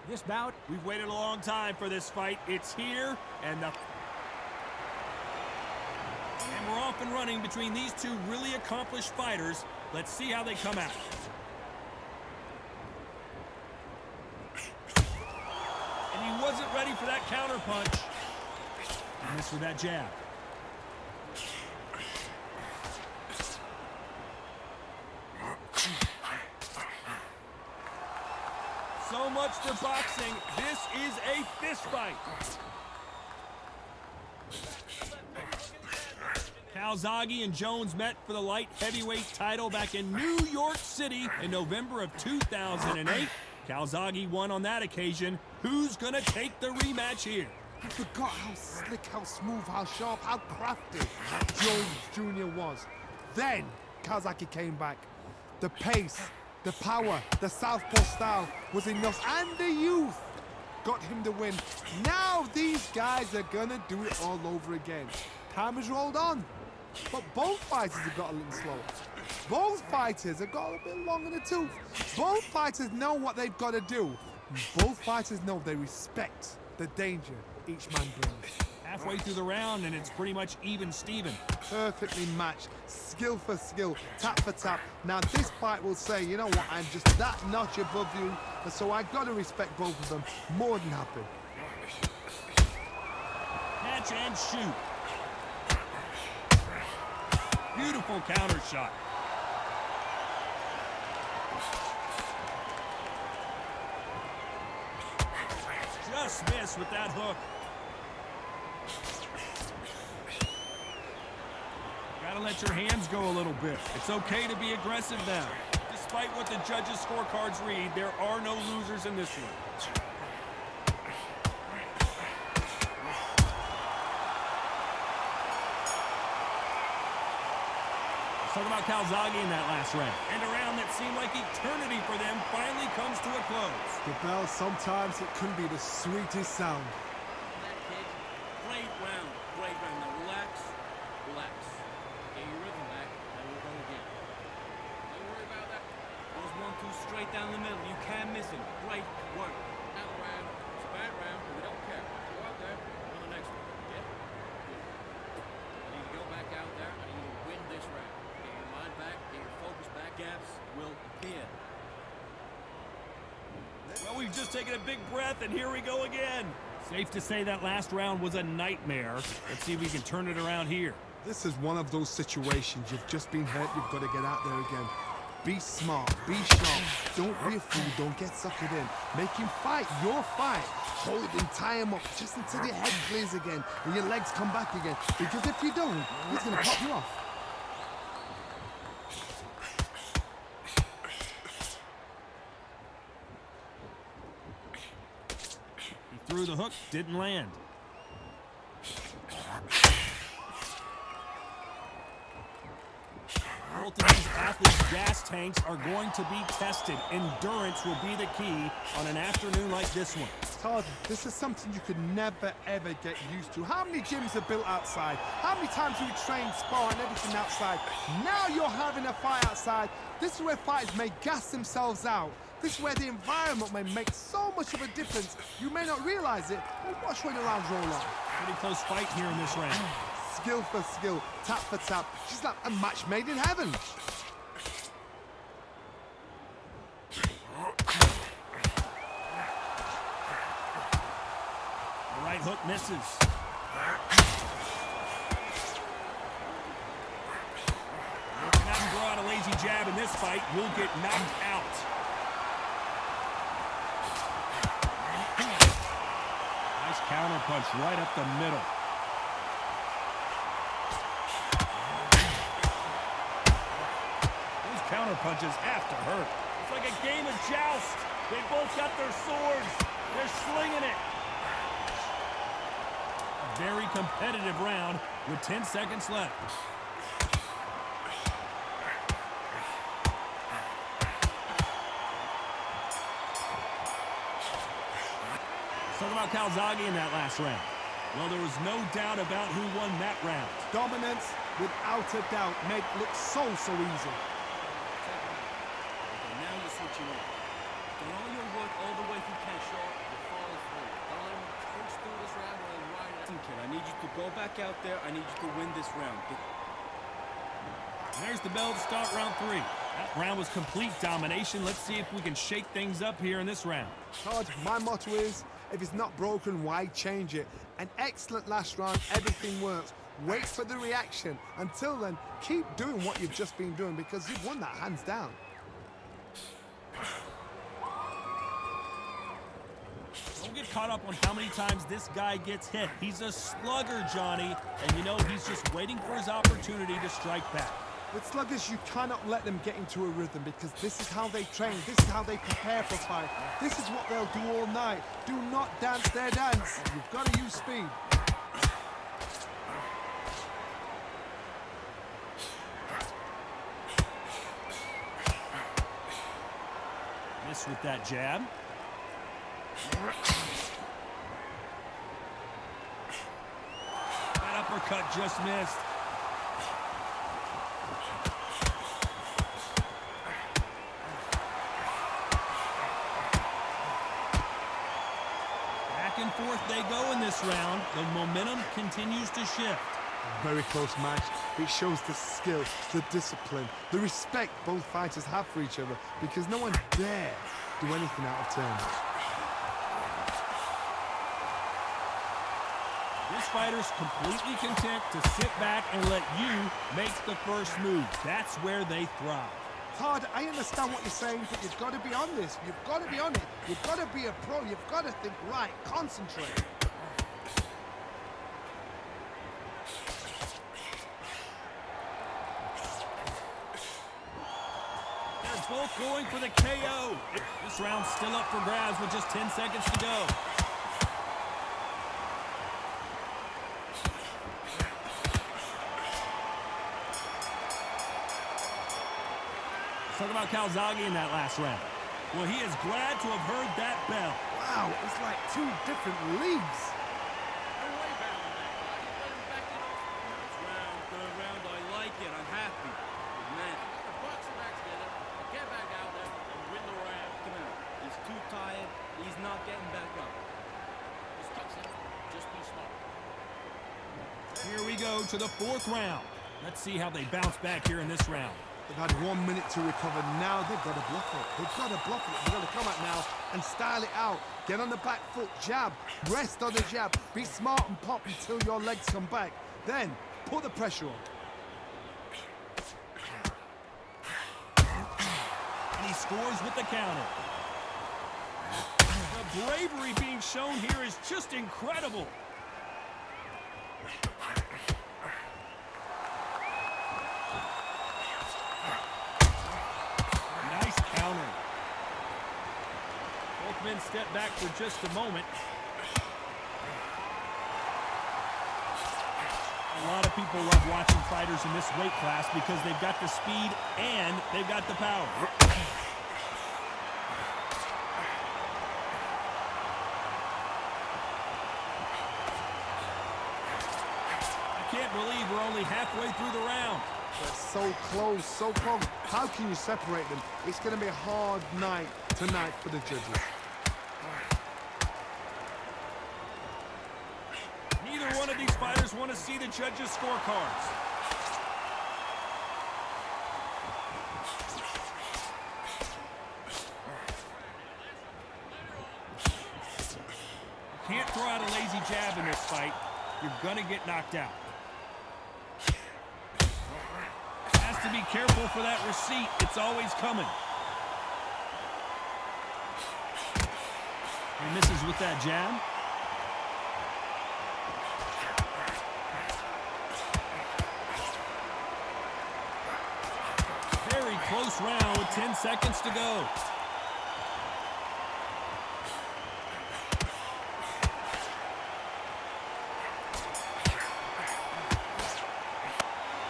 This bout, we've waited a long time for this fight. It's here, and we're off and running between these two really accomplished fighters. Let's see how they come out. And he wasn't ready for that counter punch. He missed with that jab. So much for boxing. This is a fist fight. Calzaghe and Jones met for the light heavyweight title back in New York City in November of 2008. Calzaghe won on that occasion. Who's going to take the rematch here? I forgot how slick, how smooth, how sharp, how crafty Jones Jr. was. Then Calzaghe came back. The pace, the power, the southpaw style was enough, and the youth got him the win. Now these guys are gonna do it all over again. Time has rolled on, but both fighters have got a little slower. Both fighters have got a bit long in the tooth. Both fighters know what they've got to do. Both fighters know they respect the danger each man brings. Halfway through the round, and it's pretty much even Steven. Perfectly matched, skill for skill, tap for tap. Now this fight will say, you know what, I'm just that notch above you, and so I got to respect both of them. More than happy. Catch and shoot. Beautiful counter shot. Just missed with that hook. Gotta let your hands go a little bit. It's okay to be aggressive now. Despite what the judges' scorecards read, there are no losers in this one. Let's talk about Calzaghe in that last round. And a round that seemed like eternity for them finally comes to a close. The bell, sometimes it can be the sweetest sound. Great round. Great round. Now relax. Relax. Get your rhythm back, and we'll go again. Don't worry about that. Those 1-2 straight down the middle. You can't miss it. Great work. Out round. It's a bad round, but we don't care. Go out there. Win the next one. Yeah? Good. I need to go back out there. I need to win this round. Get your mind back. Get your focus back. Gaps will appear. Well, we've just taken a big breath, and here we go again. Safe to say that last round was a nightmare. Let's see if we can turn it around here. This is one of those situations. You've just been hurt. You've got to get out there again. Be smart. Be sharp. Don't be a fool. Don't get suckered in. Make him fight your fight. Hold him, tie him up just until your head clears again and your legs come back again. Because if you don't, he's going to pop you off. Threw the hook, didn't land. Both of these athletes' gas tanks are going to be tested. Endurance will be the key on an afternoon like this one. Todd, this is something you could never, ever get used to. How many gyms are built outside? How many times do we train, spar, and everything outside? Now you're having a fight outside. This is where fighters may gas themselves out. This is where the environment may make so much of a difference. You may not realize it, but watch when the rounds roll on. Pretty close fight here in this round. Skill for skill, tap for tap. She's like a match made in heaven. The right hook misses. If you haven't throw out a lazy jab in this fight, you'll get knocked out. Nice counter punch right up the middle. Those counter punches have to hurt. It's like a game of joust. They both got their swords. They're slinging it. A very competitive round with 10 seconds left. Talk about Calzaghe in that last round. Well, there was no doubt about who won that round. Dominance, without a doubt, made it look so easy. Now you switching off. Done all your work all the way through Ken Sharp, you follow through. Don't let him coast through this round or he'll ride it. Listen, kid, I need you to go back out there. I need you to win this round. There's the bell to start round 3. That round was complete domination. Let's see if we can shake things up here in this round. Todd, my motto is, if it's not broken, why change it? An excellent last round, everything works. Wait for the reaction. Until then, keep doing what you've just been doing because you've won that hands down. Don't get caught up on how many times this guy gets hit. He's a slugger, Johnny, and you know he's just waiting for his opportunity to strike back. With sluggers, you cannot let them get into a rhythm because this is how they train, this is how they prepare for fight. This is what they'll do all night. Do not dance their dance. You've got to use speed. Miss with that jab. That uppercut just missed. Back and forth they go in this round. The momentum continues to shift. Very close match. It shows the skill, the discipline, the respect both fighters have for each other because no one dare do anything out of turn. This fighter's completely content to sit back and let you make the first move. That's where they thrive. Todd, I understand what you're saying, but you've got to be on this. You've got to be on it. You've got to be a pro. You've got to think right. Concentrate. They're both going for the KO. This round's still up for grabs with just 10 seconds to go. Talk about Calzaghe in that last round. Well, he is glad to have heard that bell. Wow, it's like two different leagues. You're way better than that guy. You let him back in. First round, third round, I like it. I'm happy. But man, the Bucks are back together. Get back out there and win the round. Come on. He's too tired. He's not getting back up. Just touch him. Just be smart. Here we go to the 4th round. Let's see how they bounce back here in this round. They've had 1 minute to recover. Now they've got to bluff it. They've got to bluff it. They've got to come out now and style it out. Get on the back foot, jab, rest on the jab. Be smart and pop until your legs come back. Then put the pressure on. And he scores with the counter. The bravery being shown here is just incredible. Nice counter. Both men step back for just a moment. A lot of people love watching fighters in this weight class because they've got the speed and they've got the power. I can't believe we're only halfway through the round. They're so close, so close. How can you separate them? It's going to be a hard night tonight for the judges. Neither one of these fighters want to see the judges' scorecards. You can't throw out a lazy jab in this fight. You're gonna get knocked out. Has to be careful for that receipt. It's always coming. He misses with that jab. Very close round with 10 seconds to go.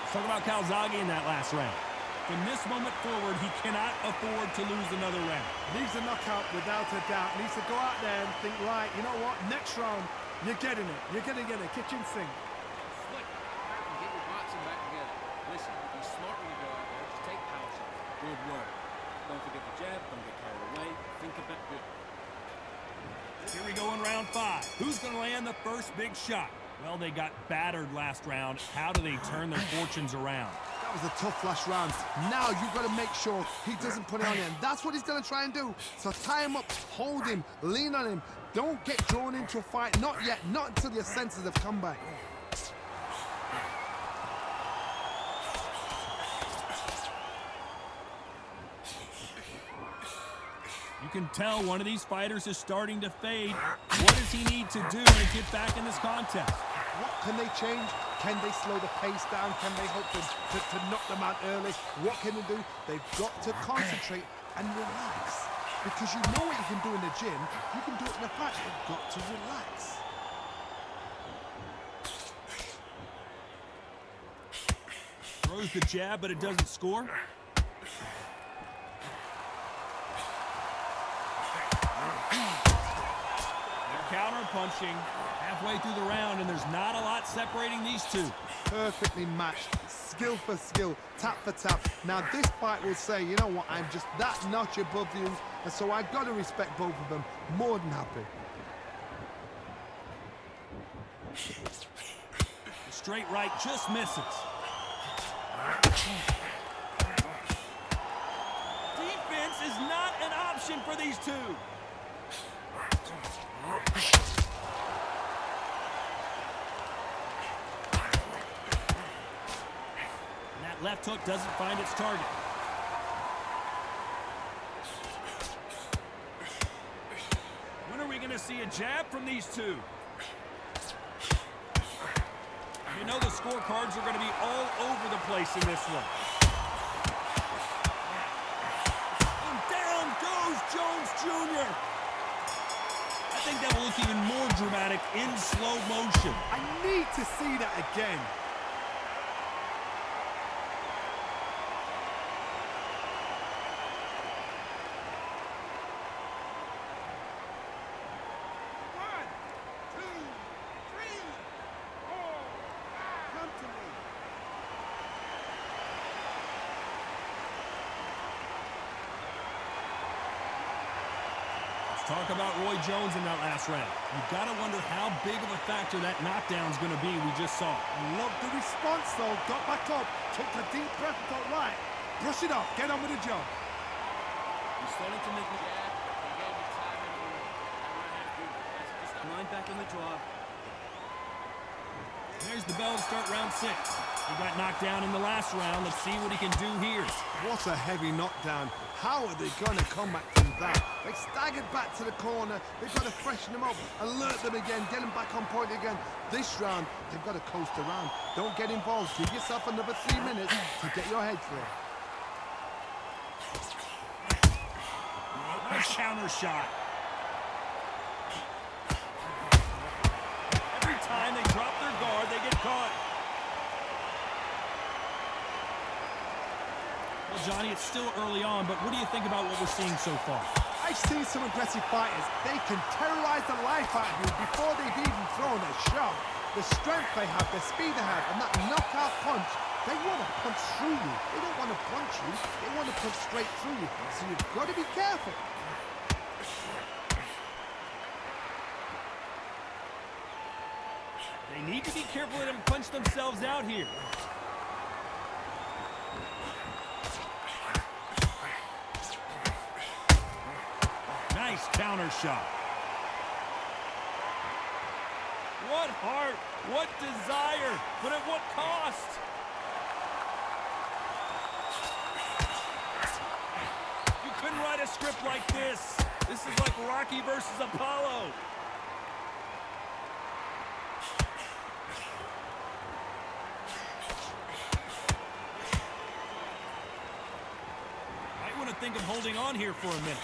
Let's talk about Calzaghe in that last round. From this moment forward, he cannot afford to lose another round. Needs a knockout without a doubt. Needs to go out there and think, right, you know what? Next round, you're getting it. You're going to get a kitchen sink. Slick. And get your boxing back together. Listen, be smart when you go out there. Just take power shots. Good work. Don't forget the jab. Don't get carried away. Think about it. Here we go in round 5. Who's going to land the first big shot? Well, they got battered last round. How do they turn their fortunes around? That was a tough last round. Now you've got to make sure he doesn't put it on you. And that's what he's going to try and do. So tie him up, hold him, lean on him. Don't get drawn into a fight. Not yet. Not until your senses have come back. You can tell one of these fighters is starting to fade. What does he need to do to get back in this contest? What can they change? Can they slow the pace down? Can they hope to knock them out early? What can they do? They've got to concentrate and relax. Because you know what you can do in the gym, you can do it in the fight. You've got to relax. Throws the jab, but it doesn't score. Counter punching halfway through the round, and there's not a lot separating these two. Perfectly matched, skill for skill, tap for tap. Now this fight will say, you know what, I'm just that notch above you, and so I've got to respect both of them. More than happy. The straight right just misses. Defense is not an option for these two. And that left hook doesn't find its target. When are we going to see a jab from these two? You know the scorecards are going to be all over the place in this one. And down goes Jones Jr. I think that will look even more dramatic in slow motion. I need to see that again. Talk about Roy Jones in that last round. You've got to wonder how big of a factor that knockdown's going to be we just saw. I love the response, though. Got back up, took a deep breath, and thought, right, brush it off, get on with the job. He's starting to make me he gave me time and just mind back on the draw. There's the bell to start round 6. He got knocked down in the last round. Let's see what he can do here. What a heavy knockdown. How are they going to come back from that? They staggered back to the corner. They've got to freshen them up, alert them again, get them back on point again. This round, they've got to coast around. Don't get involved. Give yourself another 3 minutes to get your head clear. Nice counter shot. Every time they drop their guard, they get caught. Well, Johnny, it's still early on, but what do you think about what we're seeing so far? I've seen some aggressive fighters. They can terrorize the life out of you before they've even thrown a shot. The strength they have, the speed they have, and that knockout punch, they want to punch through you. They don't want to punch you. They want to punch straight through you. So you've got to be careful. They need to be careful they don't punch themselves out here. Nice counter shot. What heart, what desire, but at what cost? You couldn't write a script like this. This is like Rocky versus Apollo. Might want to think of holding on here for a minute.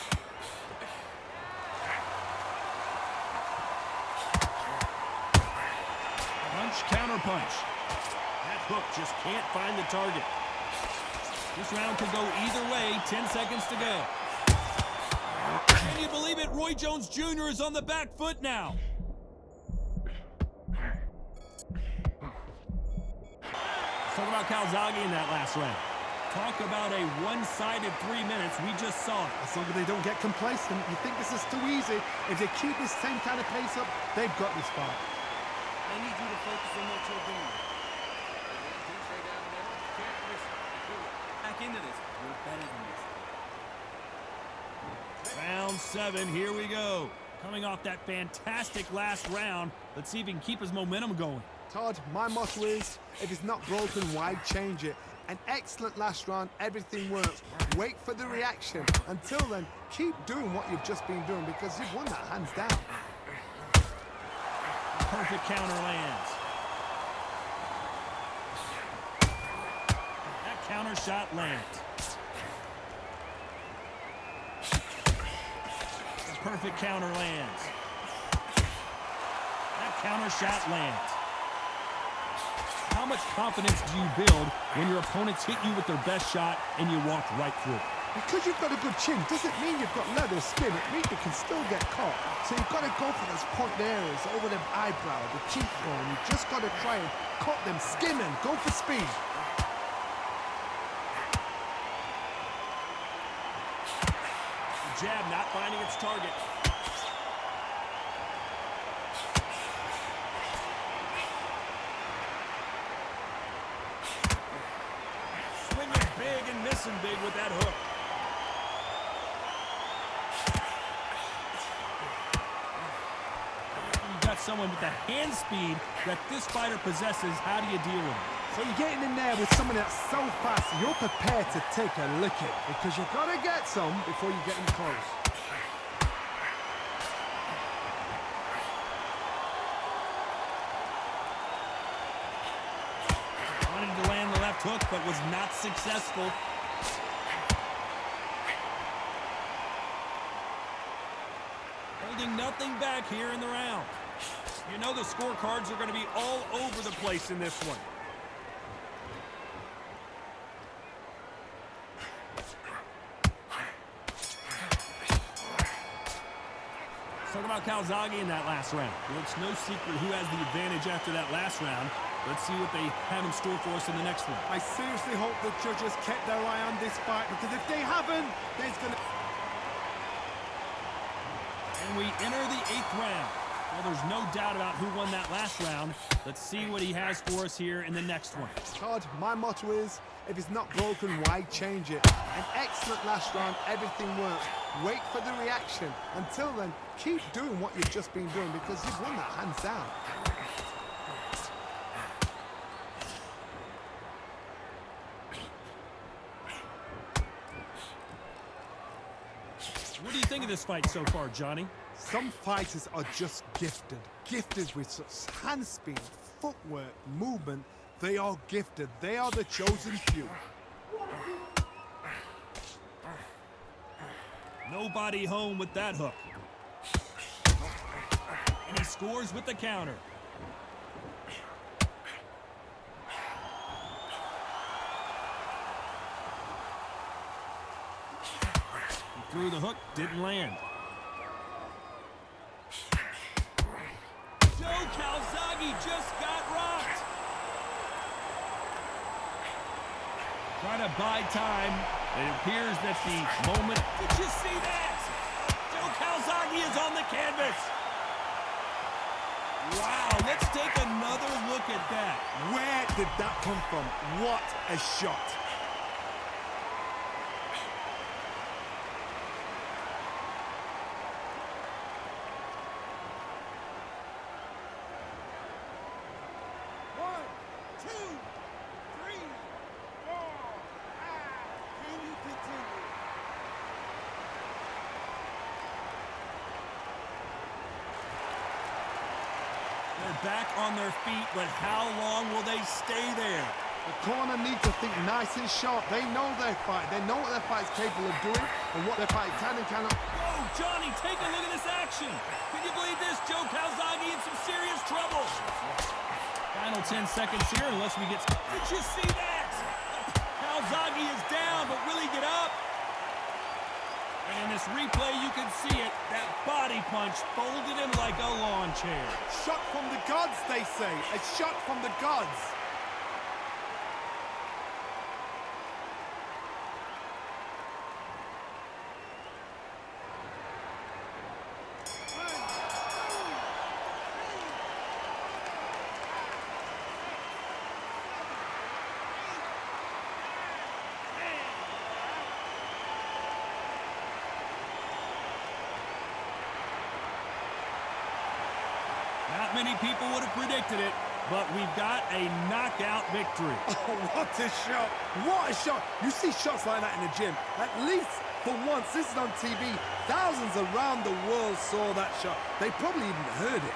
Counter punch. That hook just can't find the target. This round could go either way. 10 seconds to go. Can you believe it? Roy Jones Jr. is on the back foot now. Let's talk about Calzaghe in that last round. Talk about a one-sided 3 minutes. We just saw it. As long as they don't get complacent, you think this is too easy. If they keep this same kind of pace up, they've got this fight. I need you to focus on what you're doing. Back into this. You're better than this. Round 7, here we go. Coming off that fantastic last round, let's see if he can keep his momentum going. Todd, my motto is, if it's not broken, why change it? An excellent last round, everything works. Wait for the reaction. Until then, keep doing what you've just been doing because you've won that hands down. Perfect counter lands. That counter shot lands. The perfect counter lands. That counter shot lands. How much confidence do you build when your opponents hit you with their best shot and you walk right through it? Because you've got a good chin doesn't mean you've got leather skin. It means you can still get caught. So you've got to go for those point areas over the eyebrow, the cheekbone. You just got to try and cut them, skin them, go for speed. The jab not finding its target. Swinging big and missing big with that hook. You've got someone with the hand speed that this fighter possesses. How do you deal with it? So you're getting in there with someone that's so fast, you're prepared to take a licking because you've got to get some before you get in close. Wanted to land the left hook, but was not successful. Holding nothing back here in the round. You know the scorecards are going to be all over the place in this one. Let's talk about Calzaghe in that last round. Well, it's no secret who has the advantage after that last round. Let's see what they have in store for us in the next one. I seriously hope the judges kept their eye on this fight because if they haven't, there's going to... And we enter the 8th round. Well, there's no doubt about who won that last round. Let's see what he has for us here in the next one. Todd, my motto is, if it's not broken, why change it? An excellent last round, everything works. Wait for the reaction. Until then, keep doing what you've just been doing because you've won that hands down. What do you think of this fight so far, Johnny? Some fighters are just gifted. Gifted with such hand speed, footwork, movement. They are gifted. They are the chosen few. Nobody home with that hook. And he scores with the counter. He threw the hook, didn't land. Joe Calzaghe just got rocked. Trying to buy time. It appears that the moment... Did you see that? Joe Calzaghe is on the canvas. Wow, let's take another look at that. Where did that come from? What a shot. They're back on their feet, but how long will they stay there? The corner needs to think nice and sharp. They know their fight. They know what their fight's capable of doing and what their fight can and cannot. Oh, Johnny, take a look at this action. Can you believe this? Joe Calzaghe in some serious trouble. Final 10 seconds here unless we get... Did you see that? Calzaghe is down, but will he get up? And in this replay, you can see it. That body punch folded him like a lawn chair. Shot from the gods, they say. A shot from the gods. many people would have predicted it, but we've got a knockout victory. Oh, what a shot! What a shot! You see shots like that in the gym. At least for once, this is on TV. Thousands around the world saw that shot. They probably even heard it.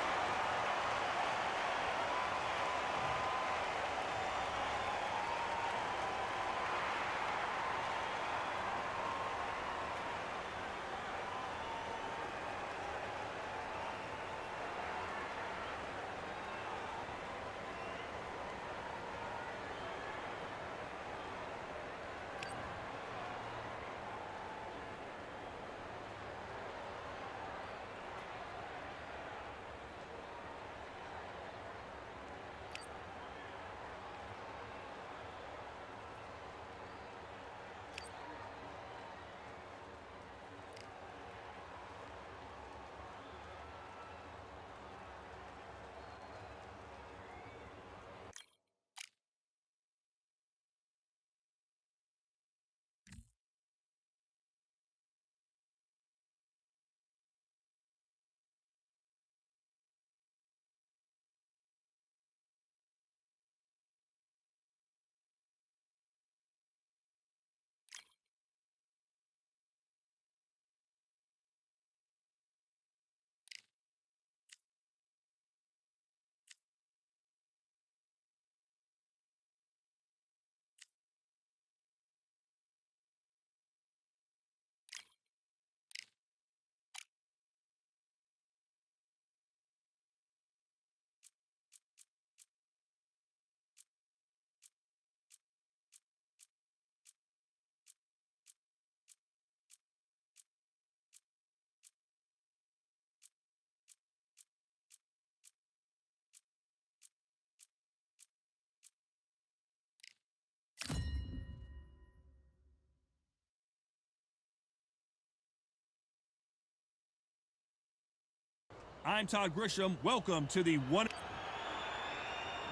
I'm Todd Grisham. Welcome to the one.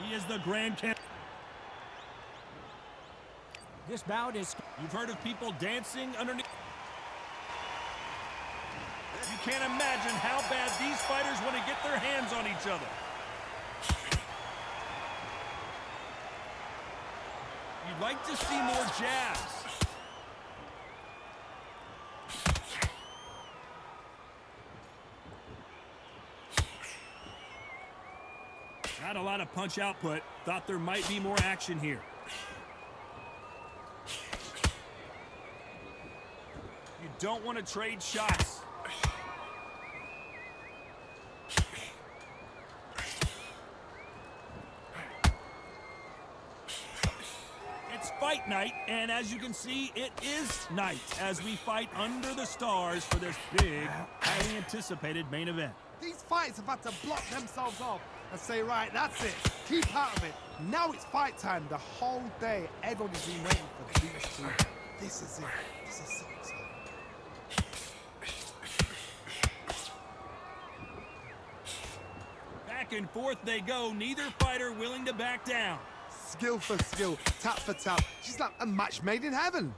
He is the Grand Champ. This bout is... You've heard of people dancing underneath. You can't imagine how bad these fighters want to get their hands on each other. You'd like to see more jabs. Not a lot of punch output. Thought there might be more action here. You don't want to trade shots. It's fight night, and as you can see, it is night as we fight under the stars for this big, highly anticipated main event. These fighters have had to block themselves off and say, right, that's it. Keep out of it. Now it's fight time. The whole day, everybody's been waiting for these two. This is it. This is so exciting. Back and forth they go, neither fighter willing to back down. Skill for skill, tap for tap. She's like a match made in heaven.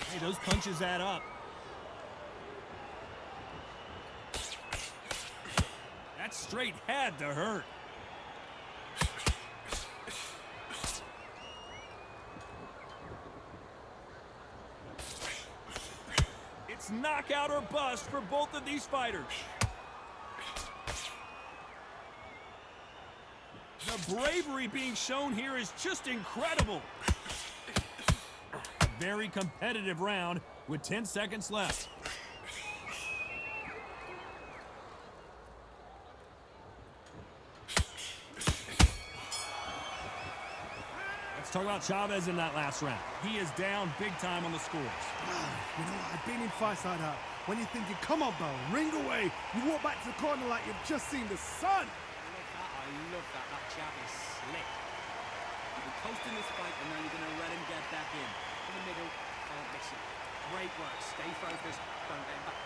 Hey, those punches add up. That straight had to hurt. It's knockout or bust for both of these fighters. The bravery being shown here is just incredible. A very competitive round with 10 seconds left. Let's talk about Chavez in that last round. He is down big time on the scores. You know, I've been in fights like that. When you're thinking, come on, Bell, ring away. You walk back to the corner like you've just seen the sun. I love that. That jab is slick. You've been coasting this fight, and now you're going to let him get back in. In the middle, can't miss it. Great work. Stay focused. Don't get back.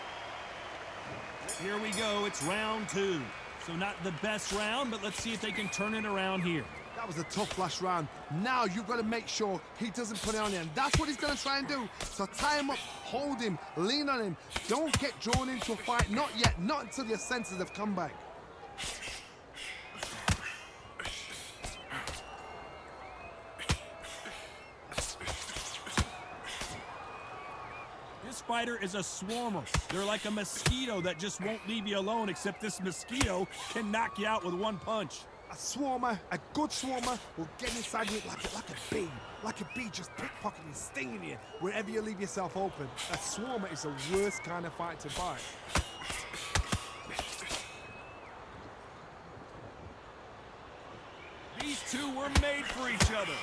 Here we go. It's round two. So not the best round, but let's see if they can turn it around here. That was a tough last round. Now you've got to make sure he doesn't put it on you. And that's what he's going to try and do. So tie him up, hold him, lean on him. Don't get drawn into a fight. Not yet. Not until your senses have come back. This fighter is a swarmer. They're like a mosquito that just won't leave you alone, except this mosquito can knock you out with one punch. A swarmer, a good swarmer, will get inside you like a bee. Like a bee just pickpocketing, stinging you wherever you leave yourself open. A swarmer is the worst kind of fight to fight. These two were made for each other.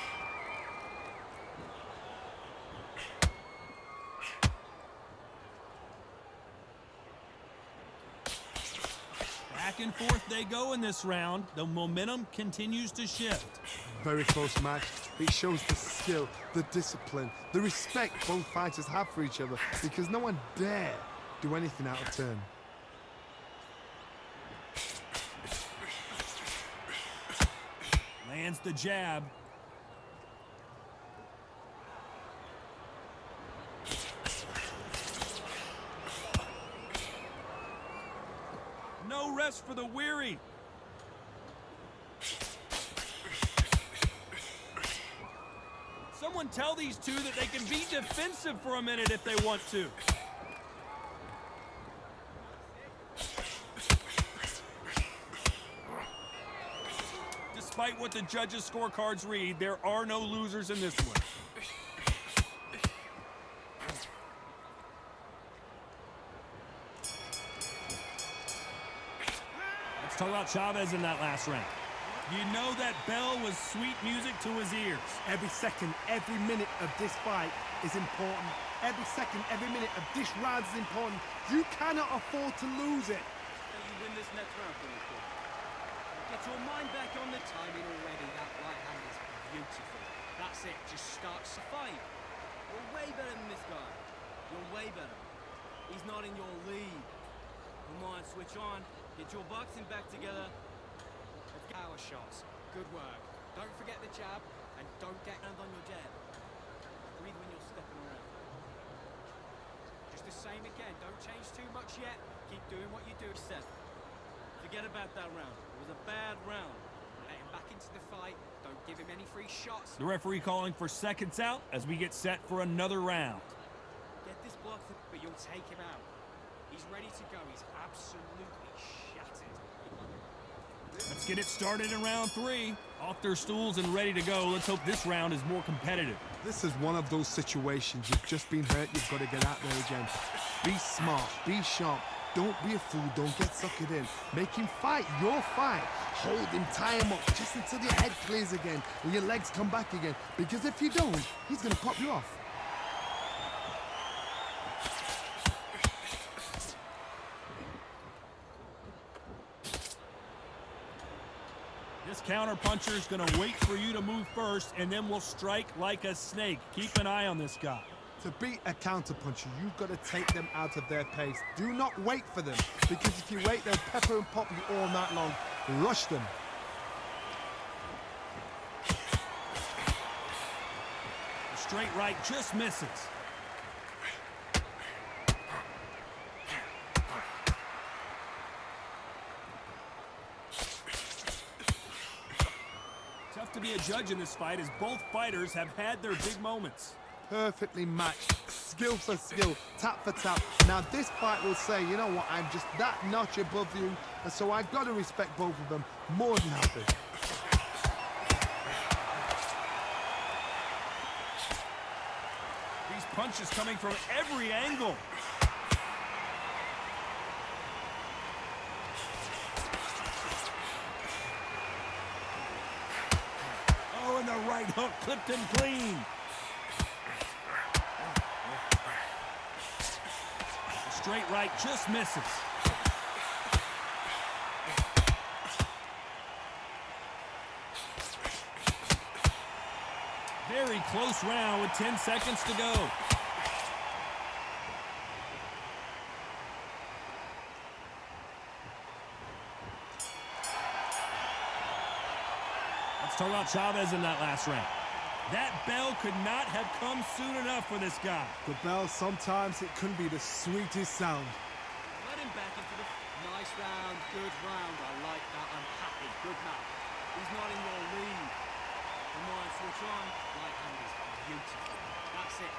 Back and forth they go in this round. The momentum continues to shift. Very close match. It shows the skill, the discipline, the respect both fighters have for each other because no one dare do anything out of turn. Lands the jab. No rest for the weary. Someone tell these two that they can be defensive for a minute if they want to. Despite what the judges' scorecards read, there are no losers in this one. Let's talk about Chavez in that last round. You know that bell was sweet music to his ears. Every second, every minute of this fight is important. Every second, every minute of this round is important. You cannot afford to lose it. Can you win this next round for me, kid? Get your mind back on the timing already. That right hand is beautiful. That's it. Just starts the fight. You're way better than this guy. You're way better. He's not in your league. Come on, switch on. Get your boxing back together. Power shots. Good work. Don't forget the jab, and don't get Hand on your jab. Breathe when you're stepping around. just the same again. Don't change too much yet. Keep doing what you do. Set. Forget about that round. It was a bad round. Let him back into the fight. Don't give him any free shots. The referee calling for seconds out as we get set for another round. Get this block. But you'll take him out. He's ready to go. He's absolutely shattered. Let's get it started in round 3. Off their stools and ready to go. Let's hope this round is more competitive. This is one of those situations. You've just been hurt. You've got to get out there again. Be smart. Be sharp. Don't be a fool. Don't get suckered in. Make him fight your fight. Hold him. Tie him up just until your head clears again and your legs come back again. Because if you don't, he's going to pop you off. This counter-puncher is going to wait for you to move first, and then will strike like a snake. Keep an eye on this guy. To beat a counter-puncher, you've got to take them out of their pace. Do not wait for them, because if you wait, they'll pepper and pop you all night long. Rush them. The straight right just misses. Tough to be a judge in this fight as both fighters have had their big moments. Perfectly matched, skill for skill, tap for tap. Now this fight will say, you know what, I'm just that notch above you, and so I've got to respect both of them more than happy. These punches coming from every angle. Oh, and the right hook clipped him clean. Straight right just misses. Very close round with 10 seconds to go. Let's talk about Chavez in that last round. That bell could not have come soon enough for this guy. The bell, sometimes it can be the sweetest sound. Let him back into the... Nice round, good round. I like that. I'm happy. Good man. He's not in your league. Come on, switch on. Right hand is beautiful. That's it.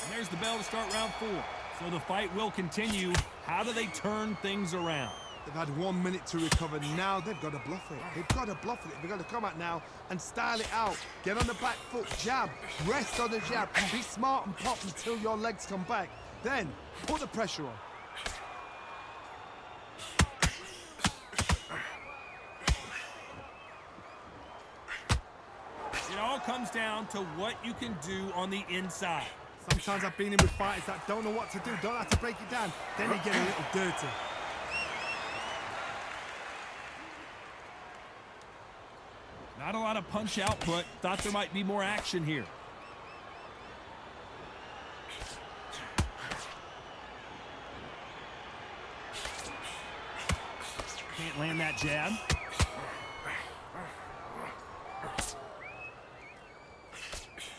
And there's the bell to start round 4. So the fight will continue. How do they turn things around? They've had 1 minute to recover. Now they've got to bluff it. They've got to bluff it. They've got to come out now and style it out. Get on the back foot, jab, rest on the jab. Be smart and pop until your legs come back. Then put the pressure on. It all comes down to what you can do on the inside. Sometimes I've been in with fighters that don't know what to do, don't have to break it down. Then they get a little dirty. Not a lot of punch output. Thought there might be more action here. Can't land that jab.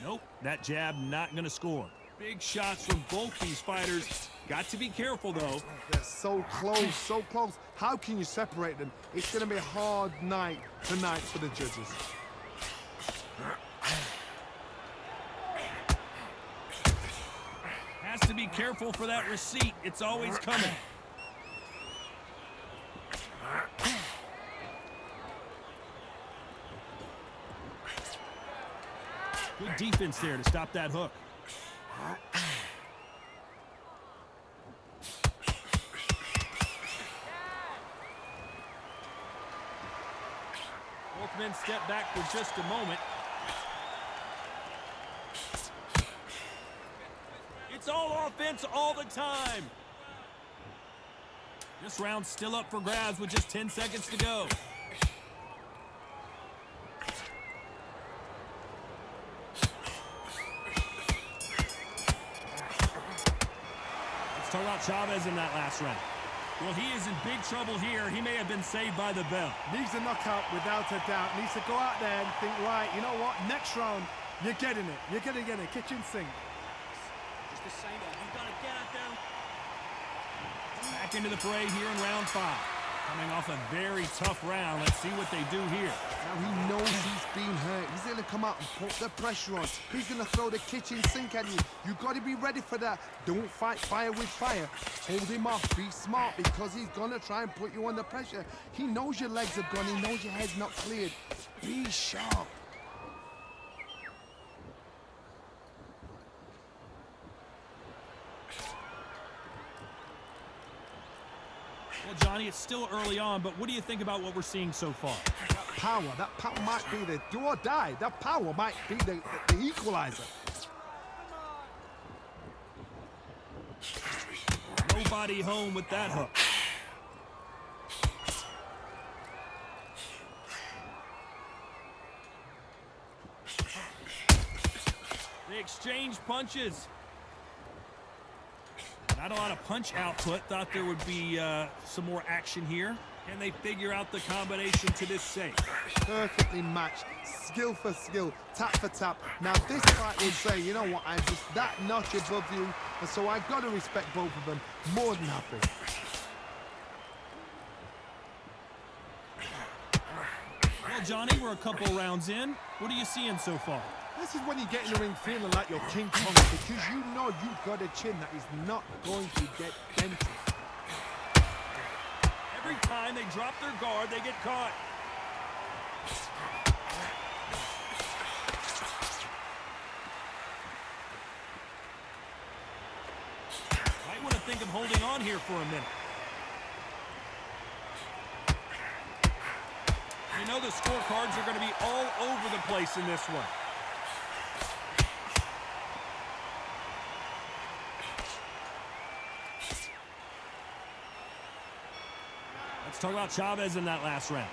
Nope, that jab not going to score. Big shots from both these fighters. Got to be careful, though. They're so close, so close. How can you separate them? It's going to be a hard night tonight for the judges. Has to be careful for that receipt. It's always coming. Good defense there to stop that hook. Both men step back for just a moment. It's all offense all the time. This round's still up for grabs with just 10 seconds to go. Let's talk about Chavez in that last round. Well, he is in big trouble here. He may have been saved by the bell. Needs a knockout without a doubt. Needs to go out there and think, right, you know what? Next round, you're getting it. You're going to get it. Kitchen sink. Just the same. You've got to get out there. Back into the fray here in round 5. Coming off a very tough round. Let's see what they do here. Now he knows he's been hurt. He's going to come out and put the pressure on. He's going to throw the kitchen sink at you. You've got to be ready for that. Don't fight fire with fire. Hold him off. Be smart because he's going to try and put you under pressure. He knows your legs have gone. He knows your head's not cleared. Be sharp. Well, Johnny, it's still early on, but what do you think about what we're seeing so far? That power might be the do or die. That power might be the equalizer. Nobody home with that hook. They exchange punches. Not a lot of punch output. Thought there would be some more action here. Can they figure out the combination to this safe? Perfectly matched. Skill for skill. Tap for tap. Now this fight would say, you know what, I'm just that notch above you. And so I've got to respect both of them. More than happy. Well, Johnny, we're a couple rounds in. What are you seeing so far? This is when you get in the ring feeling like you're King Kong because you know you've got a chin that is not going to get dented. Every time they drop their guard, they get caught. Might want to think of holding on here for a minute. You know the scorecards are going to be all over the place in this one. Let's talk about Chavez in that last round.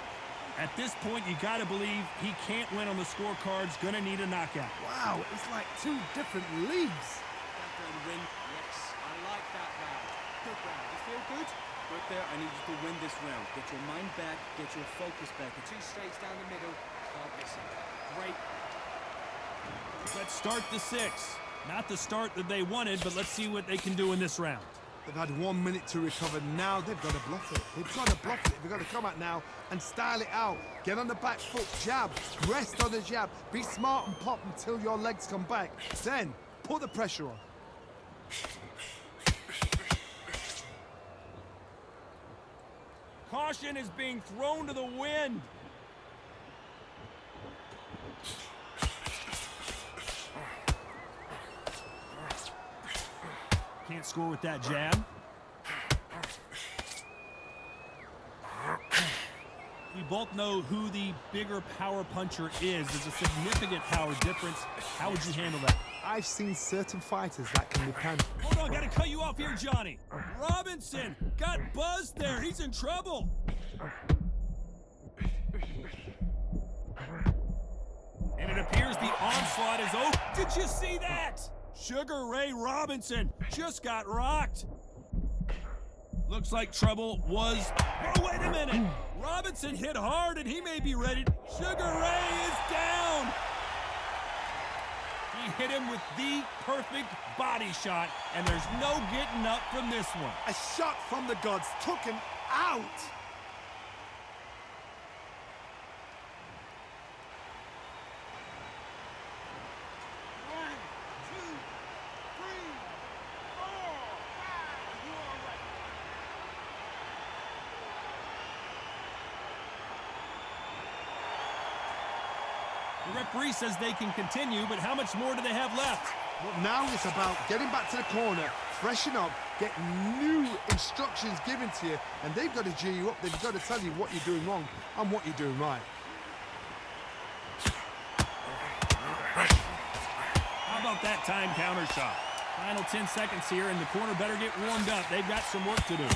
At this point, you got to believe he can't win on the scorecards. Going to need a knockout. Wow, it's like two different leagues. That round win. Yes, I like that round. Good round. You feel good? Right there, I need you to win this round. Get your mind back, get your focus back. Two straights down the middle. Can't miss it. Great. Let's start the 6. Not the start that they wanted, but let's see what they can do in this round. They've had 1 minute to recover. Now they've got to bluff it. They've got to bluff it. They've got to come out now and style it out. Get on the back foot, jab, rest on the jab. Be smart and pop until your legs come back. Then put the pressure on. Caution is being thrown to the wind. Can't score with that jab. We both know who the bigger power puncher is. There's a significant power difference. How would you handle that? I've seen certain fighters that can be panned. Hold on, gotta cut you off here, Johnny. Robinson got buzzed there. He's in trouble. And it appears the onslaught is over. Did you see that? Sugar Ray Robinson just got rocked. Looks like trouble was... Oh, wait a minute. Robinson hit hard and he may be ready. Sugar Ray is down. He hit him with the perfect body shot, and there's no getting up from this one. A shot from the gods took him out. The referee says they can continue, but how much more do they have left? Well, now it's about getting back to the corner, freshen up, get new instructions given to you, and they've got to G you up. They've got to tell you what you're doing wrong and what you're doing right. How about that time counter shot? Final 10 seconds here, and the corner better get warmed up. They've got some work to do.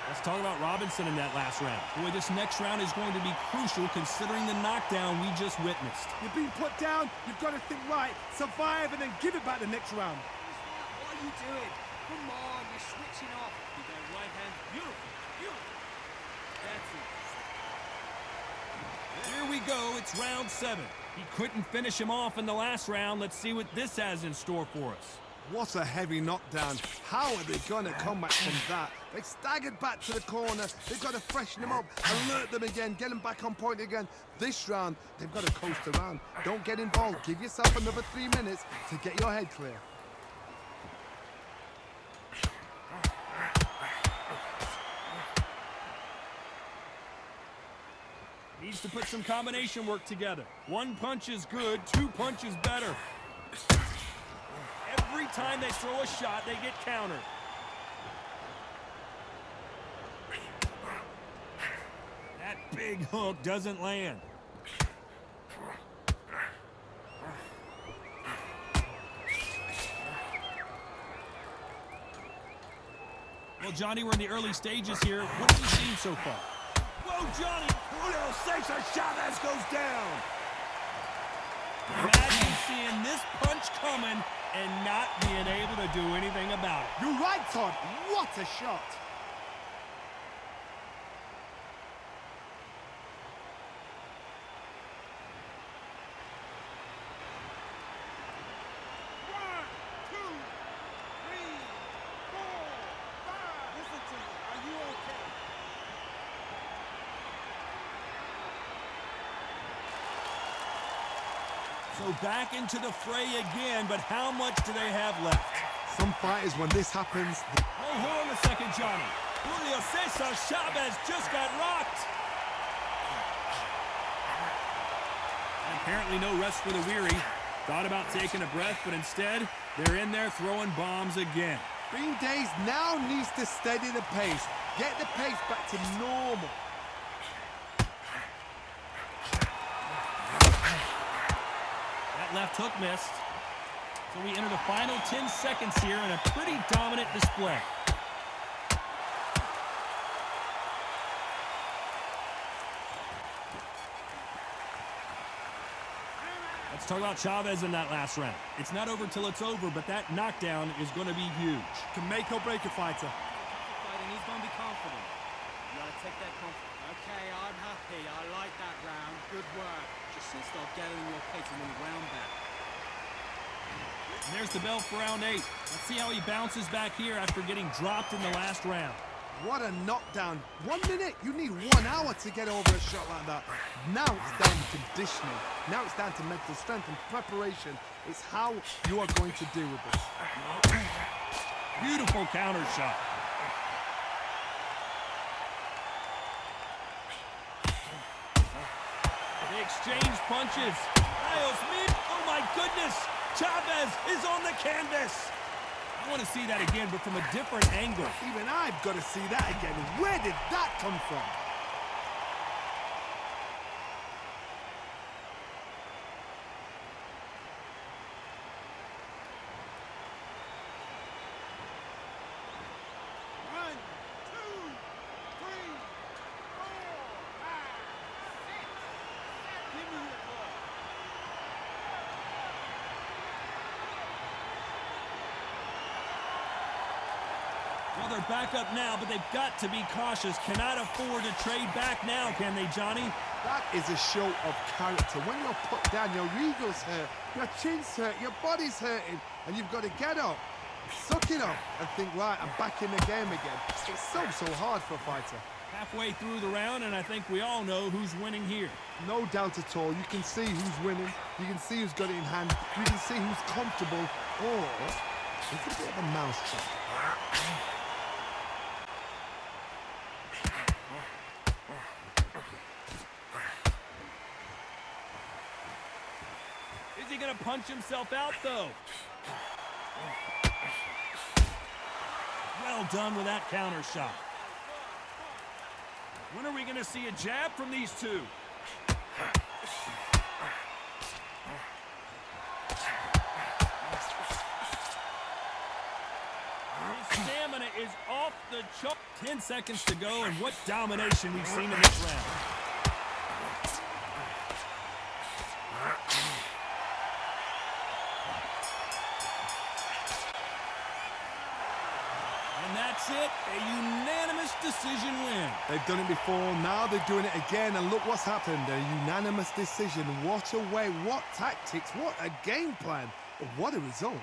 Let's talk about Robinson in that last round. Boy, this next round is going to be crucial considering the knockdown we just witnessed. You're being put down, you've got to think right, survive, and then give it back the next round. What are you doing? Come on, you're switching off. With that right hand, beautiful, beautiful. That's it. Here we go, it's round 7. He couldn't finish him off in the last round. Let's see what this has in store for us. What a heavy knockdown. How are they going to come back from that? They staggered back to the corner. They've got to freshen them up, alert them again, get them back on point again. This round, they've got to coast around. Don't get involved. Give yourself another 3 minutes to get your head clear. Needs to put some combination work together. 1 punch is good, 2 punches better. Every time they throw a shot, they get countered. That big hook doesn't land. Well, Johnny, we're in the early stages here. What have you seen so far? Whoa, Johnny! Julio Cesar Chavez goes down. Imagine seeing this punch coming and not being able to do anything about it. You're right, Todd. What a shot. So back into the fray again, but how much do they have left? Some fighters, when this happens... Oh, hold on a second, Johnny. Julio Cesar Chavez just got rocked. And apparently no rest for the weary. Thought about taking a breath, but instead, they're in there throwing bombs again. Bean Days now needs to steady the pace. Get the pace back to normal. Left hook missed. So we enter the final 10 seconds here in a pretty dominant display. talk about Chavez in that last round. It's not over till it's over, but that knockdown is going to be huge. Can make or break a fighter. Fight, and he's going to be confident. You got to take that confidence. Okay, I'm happy. I like that round. Good work. Just start gathering your pace and then round back. And there's the bell for round 8. Let's see how he bounces back here after getting dropped in the last round. What a knockdown. 1 minute, you need 1 hour to get over a shot like that. Now it's down to conditioning. Now it's down to mental strength and preparation. It's how you are going to deal with this. Beautiful counter shot. They exchange punches. Dios mío, oh my goodness. Chavez is on the canvas. I want to see that again, but from a different angle. Even I've got to see that again. Where did that come from? Well, they're back up now, but they've got to be cautious. Cannot afford to trade back now, can they, Johnny? That is a show of character. When you're put down, your ego's hurt, your chin's hurt, your body's hurting, and you've got to get up, suck it up, and think, right, I'm back in the game again. It's so hard for a fighter. Halfway through the round, and I think we all know who's winning here. No doubt at all. You can see who's winning. You can see who's got it in hand. You can see who's comfortable. Or it's a bit of a mousetrap. Is he going to punch himself out, though? Well done with that counter shot. When are we going to see a jab from these two? His stamina is off the chart. 10 seconds to go, and what domination we've seen in this round. And that's it, a unanimous decision win. They've done it before, now they're doing it again, and look what's happened. A unanimous decision. What a way, what tactics, what a game plan. What a result.